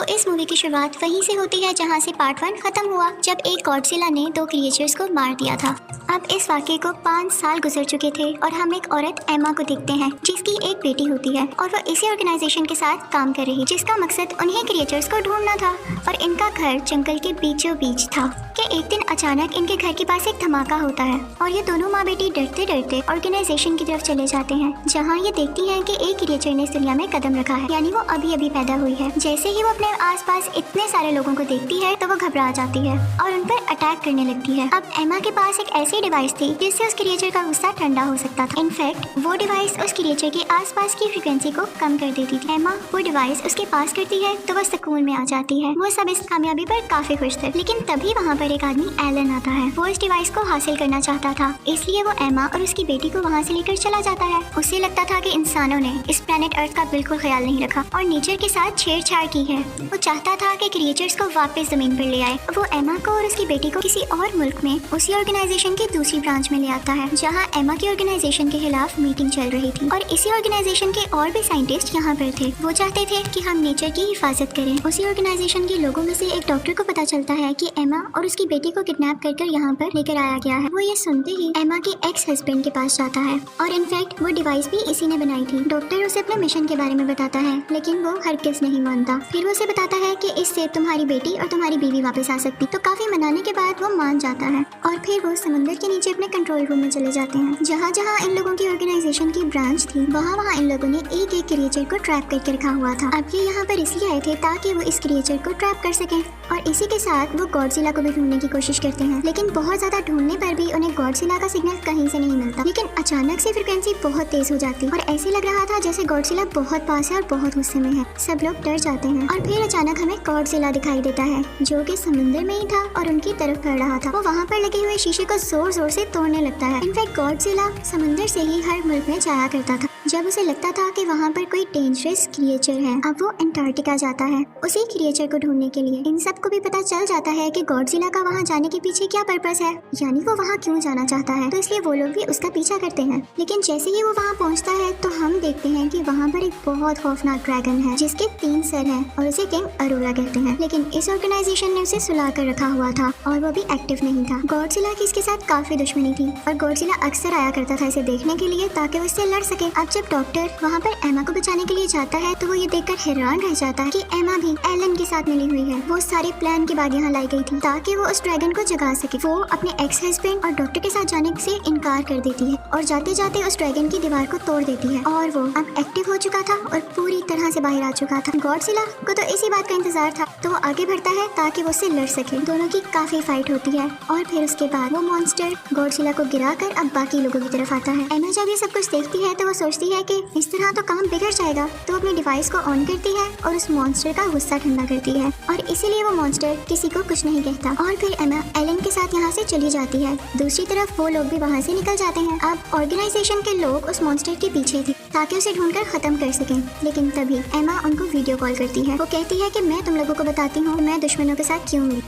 तो इस मूवी की शुरुआत वहीं से होती है जहां से पार्ट 1 खत्म हुआ, जब एक गॉडजिला ने 2 क्रिएचर्स को मार दिया था। अब इस वाक़े को 5 साल गुजर चुके थे और हम एक औरत एमा को देखते हैं जिसकी एक बेटी होती है और वो इसी ऑर्गेनाइजेशन के साथ काम कर रही, जिसका मकसद उन्हीं क्रिएचर्स को ढूंढना था। और इनका घर जंगल के बीचों बीच था कि एक दिन अचानक इनके घर के पास एक धमाका होता है और ये दोनों माँ बेटी डरते डरते ऑर्गेनाइजेशन की तरफ चले जाते हैं, जहाँ ये देखती हैं कि एक क्रिएचर ने इस दुनिया में कदम रखा है, यानी वो अभी अभी पैदा हुई है। जैसे ही वो अपने आसपास इतने सारे लोगों को देखती है तो वो घबरा जाती है और उन पर अटैक करने लगती है। अब एमा के पास एक ऐसी डिवाइस थी जिससे उस क्रिएचर का गुस्सा ठंडा हो सकता था। इनफैक्ट वो डिवाइस उस क्रिएचर के आसपास की फ्रीक्वेंसी को कम कर देती थी। एमा वो डिवाइस उसके पास करती है तो वो सुकून में आ जाती है। वो सब इस कामयाबी पर काफी खुश थे, लेकिन तभी वहाँ पर एक आदमी एलन आता है। वो इस डिवाइस को हासिल करना चाहता था, इसलिए वो एमा और उसकी बेटी को वहाँ से लेकर चला जाता है। उसे लगता था कि इंसानों ने इस प्लेनेट अर्थ का बिल्कुल ख्याल नहीं रखा और नेचर के साथ छेड़छाड़ की है। वो चाहता था कि क्रिएचर्स को वापस जमीन पर ले आए। वो एमा को और उसकी बेटी को किसी और मुल्क में उसी ऑर्गेनाइजेशन की दूसरी ब्रांच में ले आता है, जहाँ एमा की ऑर्गेनाइजेशन के खिलाफ मीटिंग चल रही थी और इसी ऑर्गेनाइजेशन के और भी साइंटिस्ट यहाँ पर थे। वो चाहते थे कि हम नेचर की हिफाजत करें। उसी ऑर्गेनाइजेशन के लोगों में से एक डॉक्टर को पता चलता है कि एमा और उसकी बेटी को किडनैप कर यहाँ पर लेकर आया गया है। वो ये सुनते ही एमा के एक्स हस्बैंड के पास जाता है और इनफैक्ट वो डिवाइस भी इसी ने बनाई थी। डॉक्टर उसे अपने मिशन के बारे में बताता है, लेकिन वो हरगिज़ नहीं मानता। फिर वो उसे बताता है कि इससे तुम्हारी बेटी और तुम्हारी बीवी वापस आ सकती। तो काफी मनाने के बाद वो मान जाता है और फिर वो समुद्र के नीचे अपने कंट्रोल रूम में चले जाते हैं, जहाँ जहाँ इन लोगों की ऑर्गेनाइजेशन की ब्रांच थी वहाँ इन लोगों ने एक एक क्रिएचर को ट्रैप करके रखा हुआ था। अब ये यहाँ पर इसलिए आए थे ताकि वो इस क्रिएचर को ट्रैप कर सकें और इसी के साथ वो गॉडजिला को भी ढूंढने की कोशिश करते हैं, लेकिन बहुत ज्यादा ढूंढने पर भी उन्हें गॉडजिला का सिग्नल कहीं से नहीं मिलता। लेकिन अचानक से फ्रीक्वेंसी बहुत तेज हो जाती और ऐसे लग रहा था जैसे गॉडजिला बहुत पास है और बहुत गुस्से में है। सब लोग डर जाते हैं और फिर अचानक हमें गॉडजिला दिखाई देता है जो कि समुद्र में ही था और उनकी तरफ बढ़ रहा था। वो वहाँ पर लगे हुए शीशे को जोर जोर से तोड़ने लगता है। इनफैक्ट गॉडजिला समुद्र से ही हर मुल्क में जाया करता था जब उसे लगता था कि वहाँ पर कोई डेंजरस क्रिएचर है। अब वो अंटार्कटिका जाता है उसी क्रिएचर को ढूंढने के लिए। इन सबको भी पता चल जाता है कि गॉडजिला का वहाँ जाने के पीछे क्या पर्पस है, यानी वो वहाँ क्यों जाना चाहता है, तो इसलिए वो लोग भी उसका पीछा करते हैं। लेकिन जैसे ही वो वहाँ पहुँचता है तो हम देखते हैं कि वहाँ पर एक बहुत खौफनाक ड्रैगन है जिसके 3 सर हैं और उसे किंग अरोरा कहते हैं। लेकिन इस ऑर्गेनाइजेशन ने उसे सुला कर रखा हुआ था और वो भी एक्टिव नहीं था। गॉडजिला की इसके साथ काफी दुश्मनी थी और गॉडजिला अक्सर आया करता था इसे देखने के लिए ताकि वो इससे लड़ सके। अब जब डॉक्टर वहाँ पर एमा को बचाने के लिए जाता है तो वो ये देखकर हैरान रह जाता है कि एमा भी एलन के साथ मिली हुई है। वो सारे प्लान के बाद यहाँ लाई गई थी ताकि वो उस ड्रैगन को जगा सके। वो अपने एक्स हस्बैंड और डॉक्टर के साथ जाने से इनकार कर देती है और जाते जाते उस ड्रैगन की दीवार को तोड़ देती है और वो अब एक्टिव हो चुका था और पूरी तरह से बाहर आ चुका था। गॉडजिला को तो इसी बात का इंतजार था तो वो आगे बढ़ता है ताकि वो उससे लड़ सके। दोनों की काफी फाइट होती है और फिर उसके बाद वो मॉन्स्टर गॉडजिला को गिराकर अब बाकी लोगों की तरफ आता है। एमा जब ये सब कुछ देखती है तो वो सोचती है कि इस तरह तो काम बिगड़ जाएगा, तो अपने डिवाइस को ऑन करती है और उस मॉन्स्टर का गुस्सा ठंडा करती है और इसीलिए वो मॉन्स्टर किसी को कुछ नहीं कहता और फिर एमा एलन के साथ यहाँ से चली जाती है। दूसरी तरफ वो लोग भी वहाँ से निकल जाते हैं। अब ऑर्गेनाइजेशन के लोग उस मॉन्स्टर के पीछे थे ताकि उसे ढूंढकर खत्म कर सकें, लेकिन तभी एमा उनको वीडियो कॉल करती है। वो कहती है कि मैं तुम लोगों को बताती हूँ मैं दुश्मनों के साथ क्यों मिली।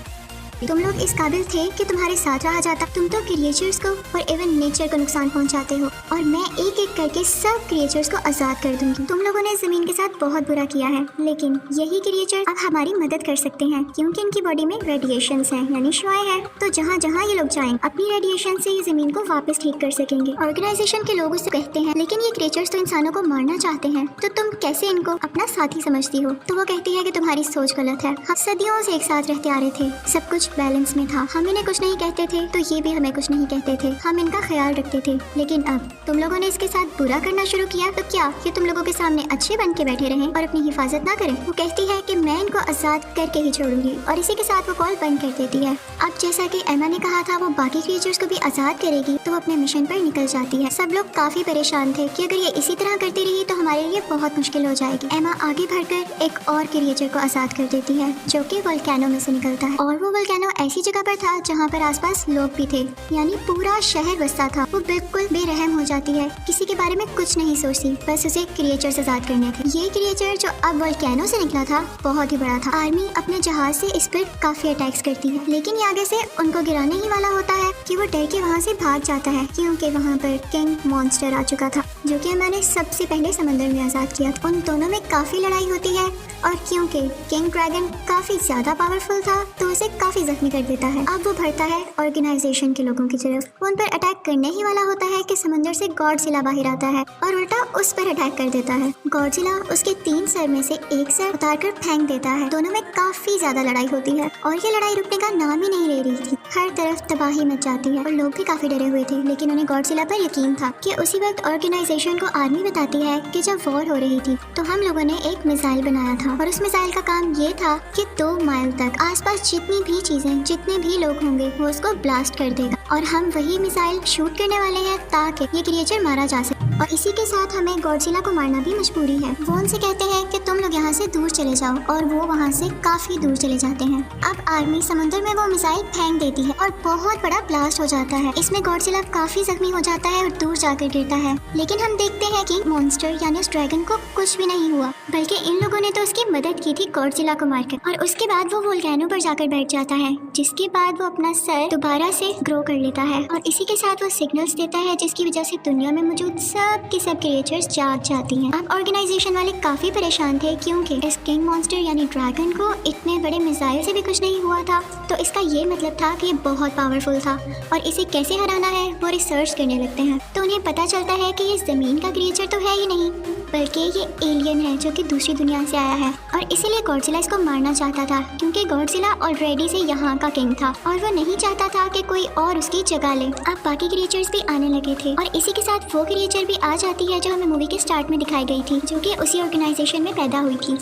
तुम लोग इस काबिल थे कि तुम्हारे साथ रहा जाता, तुम तो क्रिएचर्स को और इवन नेचर को नुकसान पहुंचाते हो और मैं एक एक करके सब क्रिएचर्स को आजाद कर दूंगी। तुम लोगों ने जमीन के साथ बहुत बुरा किया है, लेकिन यही क्रिएचर अब हमारी मदद कर सकते हैं क्योंकि इनकी बॉडी में रेडिएशंस हैं, यानी शुआएं हैं। तो जहाँ जहाँ ये लोग जाएं अपनी रेडिएशन से ये जमीन को वापस ठीक कर सकेंगे। ऑर्गेनाइजेशन के लोग उससे कहते हैं लेकिन ये क्रिएचर्स तो इंसानों को मारना चाहते हैं, तो तुम कैसे इनको अपना साथी समझती हो। तो वो कहती है कि तुम्हारी सोच गलत है, हम सदियों से एक साथ रहते आ रहे थे, सब कुछ बैलेंस में था, हम इन्हें कुछ नहीं कहते थे तो ये भी हमें कुछ नहीं कहते थे, हम इनका ख्याल रखते थे, लेकिन अब तुम लोगों ने इसके साथ बुरा करना शुरू किया तो क्या ये तुम लोगों के सामने अच्छे बन के बैठे रहें और अपनी हिफाजत ना करें। वो कहती है कि मैं इनको आजाद करके ही छोड़ूंगी और इसी के साथ वो कॉल बंद कर देती है। अब जैसा कि एमा ने कहा था वो बाकी क्रिएचर्स को भी आजाद करेगी तो वो अपने मिशन पर निकल जाती है। सब लोग काफी परेशान थे कि अगर ये इसी तरह करती रही तो हमारे लिए बहुत मुश्किल हो जाएगी। एमा आगे बढ़कर एक और क्रिएचर को आजाद कर देती है जो कि वोल्केनो में से निकलता है और वो वोल्केनो ऐसी जगह पर था जहाँ पर आसपास लोग भी थे, यानी पूरा शहर बसता था। वो बिल्कुल बेरहम हो जाती है, किसी के बारे में कुछ नहीं सोचती, बस उसे क्रिएचर्स आजाद करने थे। ये क्रिएचर जो अब वोल्केनो से निकला था बहुत ही बड़ा था। आर्मी अपने जहाज से इस पर काफी अटैक्स करती है, लेकिन ये आगे से उनको गिराने ही वाला होता है कि वो डर के वहाँ से भाग जाता है, क्योंकि वहाँ पर किंग मॉन्स्टर आ चुका था, जो कि मैंने सबसे पहले समंदर में आजाद किया। उन दोनों में काफी लड़ाई होती है और क्योंकि किंग ड्रैगन काफी ज्यादा पावरफुल था तो उसे काफी जख्मी कर देता है। अब वो बढ़ता है ऑर्गेनाइजेशन के लोगों की तरफ। वो उन पर अटैक करने ही वाला होता है कि समंदर से गॉडजिला बाहर आता है और उल्टा उस पर अटैक कर देता है। गॉडजिला उसके 3 सर में से एक सर उतारकर फेंक देता है। दोनों में काफी ज्यादा लड़ाई होती है और ये लड़ाई रुकने का नाम ही नहीं ले रही थी। हर तरफ तबाही मच जाती है और लोग भी काफी डरे हुए थे, लेकिन उन्हें गॉडजिला पर यकीन था कि उसी वक्त ऑर्गेनाइजेशन को आर्मी बताती है कि जब वॉर हो रही थी तो हम लोगों ने एक मिसाइल बनाया था और उस मिसाइल का काम ये था कि 2 माइल तक आसपास जितनी भी चीजें, जितने भी लोग होंगे वो उसको ब्लास्ट कर देगा और हम वही मिसाइल शूट करने वाले हैं ताकि ये क्रिएचर मारा जा सके। और इसी के साथ हमें गॉडजिला को मारना भी मजबूरी है। वो उनसे कहते हैं कि तुम लोग यहाँ से दूर चले जाओ और वो वहाँ से काफी दूर चले जाते हैं। अब आर्मी समुद्र में वो मिसाइल फेंक देती है और बहुत बड़ा ब्लास्ट हो जाता है। इसमें गॉडजिला काफी जख्मी हो जाता है और दूर जाकर गिरता है, लेकिन हम देखते हैं कि मॉन्स्टर यानी उस ड्रैगन को कुछ भी नहीं हुआ, बल्कि इन लोगों ने तो उसकी मदद की थी गॉडजिला को मारकर। और उसके बाद वो वोल्केनो पर जाकर बैठ जाता है, जिसके बाद वो अपना सर दोबारा से ग्रो कर लेता है और इसी के साथ वो सिग्नल्स देता है, जिसकी वजह से दुनिया में मौजूद सब की सब क्रिएचर्स जाग जाती हैं। अब ऑर्गेनाइजेशन वाले काफी परेशान थे, क्योंकि इस किंग मॉन्स्टर यानी ड्रैगन को इतने बड़े मिसाइल से भी कुछ नहीं हुआ था, तो इसका ये मतलब था कि ये बहुत पावरफुल था और इसे कैसे हराना है वो रिसर्च करने लगते हैं। तो उन्हें पता चलता है कि ये जमीन का क्रिएचर तो है ही नहीं, बल्कि ये एलियन है जो कि दूसरी दुनिया से आया है और इसीलिए गॉडजिला इसको मारना चाहता था, क्योंकि गॉडजिला ऑलरेडी से यहाँ का किंग था और वो नहीं चाहता था कि कोई और उसकी जगह ले। अब बाकी क्रिएचर्स भी आने लगे थे और इसी के साथ वो क्रिएचर भी आ जाती है जो हमें मूवी के स्टार्ट में दिखाई गई थी, जो कि उसी ऑर्गेनाइजेशन में पैदा हुई थी।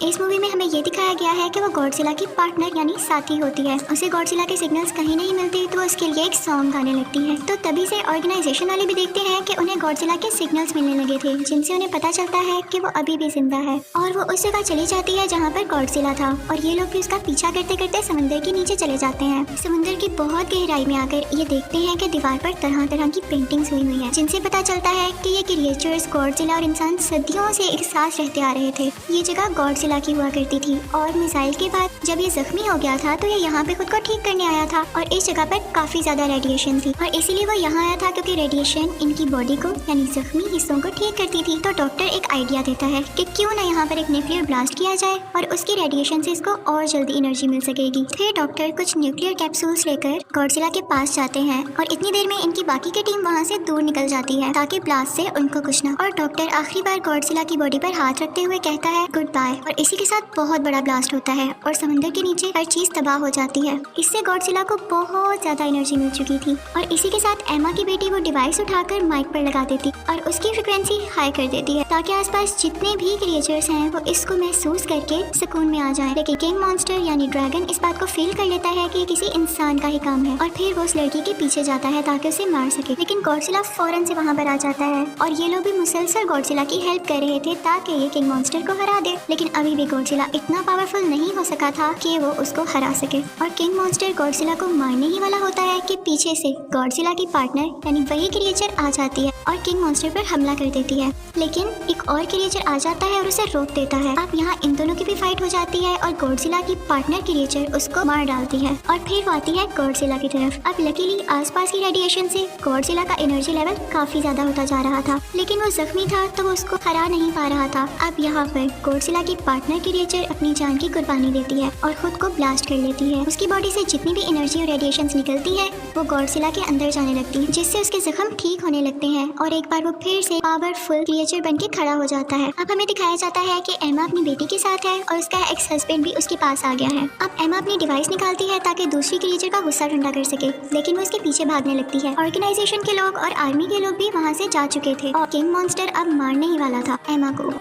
इस मूवी में हमें ये दिखाया गया है कि वो गॉडजिला की पार्टनर यानी साथी होती है। उसे गॉडजिला के सिग्नल्स कहीं नहीं मिलते तो उसके लिए एक सॉन्ग गाने लगती है। तो तभी से ऑर्गेनाइजेशन वाले भी देखते हैं कि उन्हें गॉडजिला के सिग्नल्स मिलने लगे थे, जिनसे उन्हें पता चलता है कि वो अभी भी जिंदा है और वो उस जगह चली जाती है जहाँ पर गॉडजिला था और ये लोग भी उसका पीछा करते करते समुद्र के नीचे चले जाते हैं। समुद्र की बहुत गहराई में आकर ये देखते हैं कि दीवार पर तरह तरह की पेंटिंग्स हुई है, जिनसे पता चलता है कि ये क्रिएचर्स गॉडजिला और इंसान सदियों से एक साथ रहते आ रहे थे। ये जगह गॉडजिला की हुआ करती थी और मिसाइल के बाद जब ये जख्मी हो गया था तो ये यहाँ पे खुद को ठीक करने आया था और इस जगह पर काफी ज्यादा रेडिएशन थी और इसीलिए वो यहाँ आया था, क्योंकि रेडिएशन इनकी बॉडी को यानी जख्मी हिस्सों को ठीक करती थी। तो डॉक्टर एक आइडिया देता है कि क्यों ना यहाँ पर एक न्यूक्लियर ब्लास्ट किया जाए और उसकी रेडिएशन से इसको और जल्दी एनर्जी मिल सकेगी। फिर डॉक्टर कुछ न्यूक्लियर कैप्सूल्स लेकर गॉडजिला के पास जाते हैं और इतनी देर में इनकी बाकी की टीम वहाँ से दूर निकल जाती है ताकि ब्लास्ट से उनको कुछ ना। और डॉक्टर आखिरी बार गॉडजिला की बॉडी पर हाथ रखते हुए कहता है गुड बाय और इसी के साथ बहुत बड़ा ब्लास्ट होता है और समंदर के नीचे हर चीज तबाह हो जाती है। इससे गॉडजिला को बहुत ज्यादा एनर्जी मिल चुकी थी और इसी के साथ एमा की बेटी वो डिवाइस उठाकर माइक पर लगा देती और उसकी फ्रिक्वेंसी हाई कर देती है ताकि आसपास जितने भी क्रिएचर्स हैं वो इसको महसूस करके सुकून में आ जाएं। लेकिन किंग मॉन्स्टर यानी ड्रैगन इस बात को फील कर लेता है कि ये किसी इंसान का ही काम है और फिर वो उस लड़की के पीछे जाता है ताकि उसे मार सके। लेकिन गॉडजिला फौरन से वहाँ पर आ जाता है और ये लोग भी मुसलसल गॉडजिला की हेल्प कर रहे थे ताकि ये किंग मॉन्स्टर को हरा दे। लेकिन अभी भी गॉडजिला इतना पावरफुल नहीं हो सका था कि वो उसको हरा सके और किंग मॉन्स्टर गॉडजिला को मारने ही वाला होता है कि पीछे से गॉडजिला की पार्टनर यानी वही क्रिएचर आ जाती है और किंग मॉन्स्टर पर हमला कर देती है। लेकिन एक और क्रिएचर आ जाता है और उसे रोक देता है। अब यहाँ इन दोनों की भी फाइट हो जाती है और गॉडजिला की पार्टनर क्रिएचर उसको मार डालती है और फिर वो आती है गॉडजिला की तरफ। अब लकीली आसपास की रेडिएशन से गॉडजिला का एनर्जी लेवल काफी ज्यादा होता जा रहा था, लेकिन वो जख्मी था तो वो उसको हरा नहीं पा रहा था। अब यहाँ पर गॉडजिला की पार्टनर क्रिएचर अपनी जान की कुर्बानी देती है और खुद को ब्लास्ट कर लेती है। उसकी बॉडी से जितनी भी एनर्जी और रेडिएशंस निकलती है वो गॉडजिला के अंदर जाने लगती है, जिससे उसके जख्म ठीक होने लगते हैं और एक बार वो फिर से पावरफुल क्रिएचर बनके खड़ा हो जाता है। अब हमें दिखाया जाता है कि एमा अपनी बेटी के साथ है और उसका एक्स हस्बैंड भी उसके पास आ गया है। अब एमा अपनी डिवाइस निकालती है ताकि दूसरी क्रिएचर का गुस्सा ठंडा कर सके, लेकिन वो उसके पीछे भागने लगती है। ऑर्गेनाइजेशन के लोग और आर्मी के लोग भी वहाँ से जा चुके थे और किंग मॉन्स्टर अब मारने ही वाला था एमा को।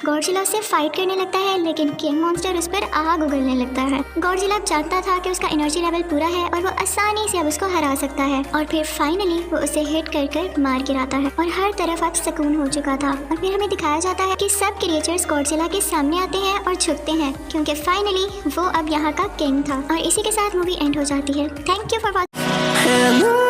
गॉडजिला उससे फाइट करने लगता है, लेकिन किंग मॉन्स्टर उस पर आग उगलने लगता है। गॉडजिला अब जानता था कि उसका एनर्जी लेवल पूरा है और वो आसानी से अब उसको हरा सकता है, और फिर फाइनली वो उसे हिट कर मार गिराता है और हर तरफ अब सुकून हो चुका था। और फिर हमें दिखाया जाता है कि सब क्रिएचर्स गॉडजिला के सामने आते हैं और झुकते हैं, क्योंकि फाइनली वो अब यहाँ का किंग था। और इसी के साथ मूवी एंड हो जाती है। Thank you for watching.